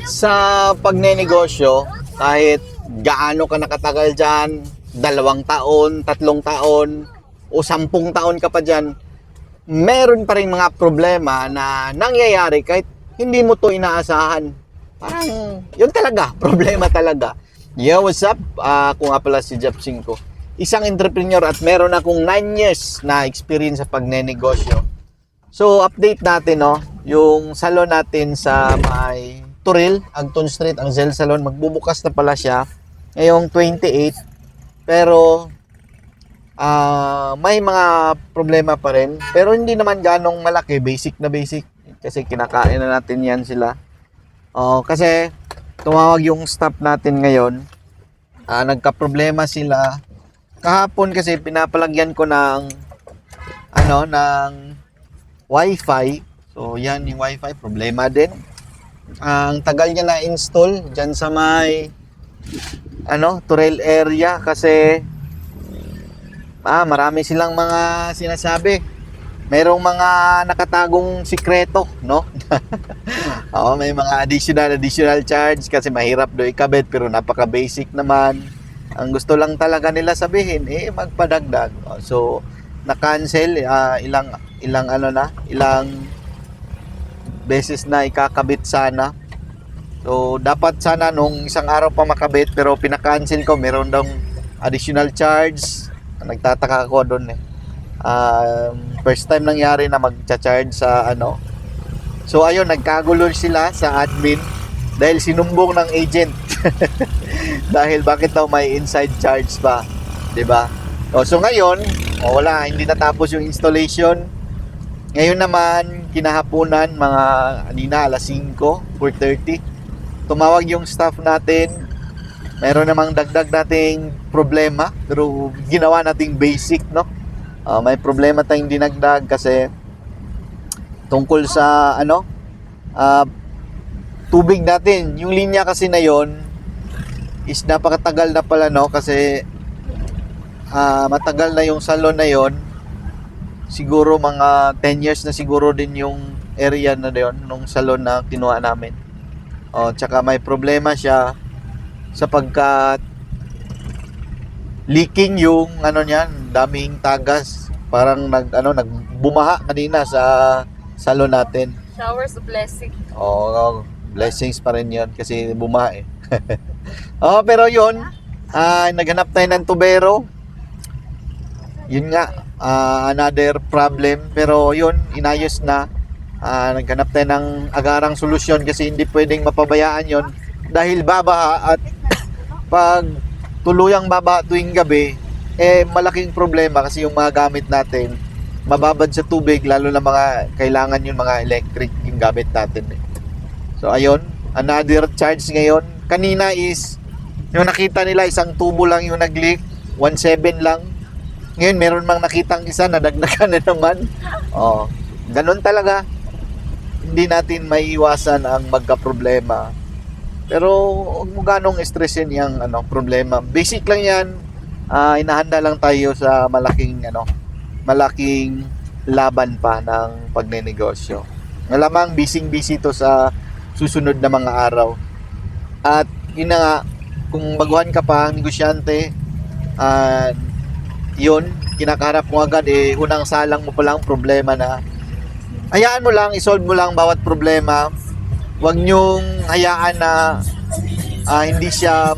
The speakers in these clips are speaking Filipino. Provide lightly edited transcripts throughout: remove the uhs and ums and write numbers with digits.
Sa pagnenegosyo, kahit gaano ka nakatagal dyan, 2 taon, 3 taon, o 10 taon ka pa dyan, meron pa rin mga problema na nangyayari kahit hindi mo to inaasahan. Parang, yun talaga, problema talaga. Yo, what's up? Ako nga pala si Jeff Cinco. Isang entrepreneur at meron akong 9 years na experience sa pagnenegosyo. So, update natin, no? Yung salon natin sa may Turil, Agton Street, ang Zel Salon. Magbubukas na pala siya ngayong 28. Pero, may mga problema pa rin. Pero hindi naman ganong malaki. Basic na basic. Kasi kinakain na natin yan sila. Kasi, tumawag yung staff natin ngayon. Nagka-problema sila. Kahapon kasi pinapalagyan ko ng ng Wi-Fi. So, yan yung Wi-Fi. Problema din. Ang tagal niya na-install dyan sa may Turel area kasi marami silang mga sinasabi. Merong mga nakatagong sikreto, no? May mga additional charge kasi mahirap do ikabit pero napaka-basic naman. Ang gusto lang talaga nila sabihin magpadagdag. So, na-cancel ilang beses na ikakabit sana. So, dapat sana nung isang araw pa makabit pero pinakancel ko. Meron daw additional charge. Nagtataka ako doon first time nangyari na magcha-charge sa So, ayun, nagkagulo sila sa admin dahil sinumbong ng agent. Dahil bakit daw may inside charge pa, 'di ba? So ngayon, wala, hindi natapos yung installation. Ngayon naman, kinahaponan, mga kanina, alas 5, 4:30. Tumawag yung staff natin. Meron namang dagdag nating problema, pero ginawa nating basic, no? May problema tayong dinagdag kasi tungkol sa tubig natin. Yung linya kasi na yon is napakatagal na pala, no? Kasi matagal na yung salon na yon. Siguro mga 10 years na siguro din yung area na yon nung salon na kinuha namin. Tsaka may problema siya sapagkat leaking yung niyan, daming tagas. Parang nagbumaha kanina sa salon natin. Showers of blessing. Blessings pa rin 'yon kasi bumaha pero yun, naghanap tayo ng tubero. Yun nga, another problem. Pero yun, inayos na. Naghanap tayo ng agarang solusyon kasi hindi pwedeng mapabayaan yun dahil babaha at pag tuluyang babaha tuwing gabi, malaking problema kasi yung mga gamit natin mababad sa tubig, lalo na mga kailangan yung mga electric yung gamit natin. So ayun, another charge ngayon. Kanina is yung nakita nila isang tubo lang yung nag-leak, 1.7 lang. Ngayon meron mang nakitang isa na dagdagan na naman. Ganun talaga. Hindi natin maiiwasan ang magka-problema. Pero huwag mo ganong stressin yung problema. Basic lang yan. Inahanda lang tayo sa malaking laban pa ng pagnenegosyo. Malamang busy to sa susunod na mga araw. At yun na nga, kung baguhan ka pa negosyante, yun, kinakaharap mo agad unang salang mo pa lang problema na hayaan mo lang, isolve mo lang bawat problema. Huwag nyong hayaan na hindi siya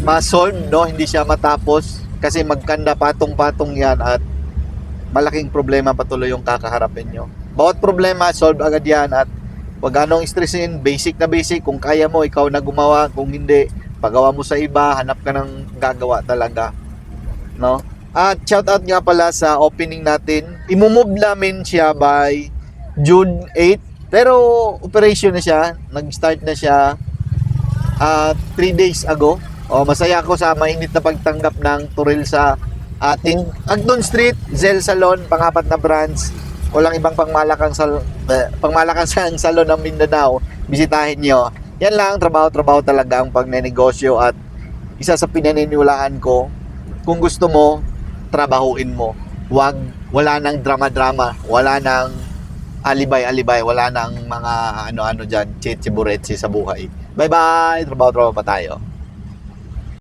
ma-solve, no? Hindi siya matapos kasi magkanda patong-patong yan at malaking problema patuloy yung kakaharapin nyo. Bawat problema, solve agad yan at huwag ganong stressin, basic na basic. Kung kaya mo, ikaw na gumawa. Kung hindi, pagawa mo sa iba, hanap ka ng gagawa talaga, no? At shoutout nga pala sa opening natin. Imumove namin siya by June 8. Pero operation na siya. Nag-start na siya 3 days ago. Masaya ako sa mainit na pagtanggap ng Turil sa ating Agton Street, Zel Salon, pang-apat na branch. Walang ibang pangmalakang salon ng Mindanao. Bisitahin nyo. Yan lang, trabaho talaga ang pagnenegosyo at isa sa pinaniniwalaan ko, kung gusto mo, trabahuin mo. Wala nang drama-drama, wala nang alibay, wala nang mga ano-ano dyan, chichiburetsi sa buhay. Bye-bye, trabaho pa tayo.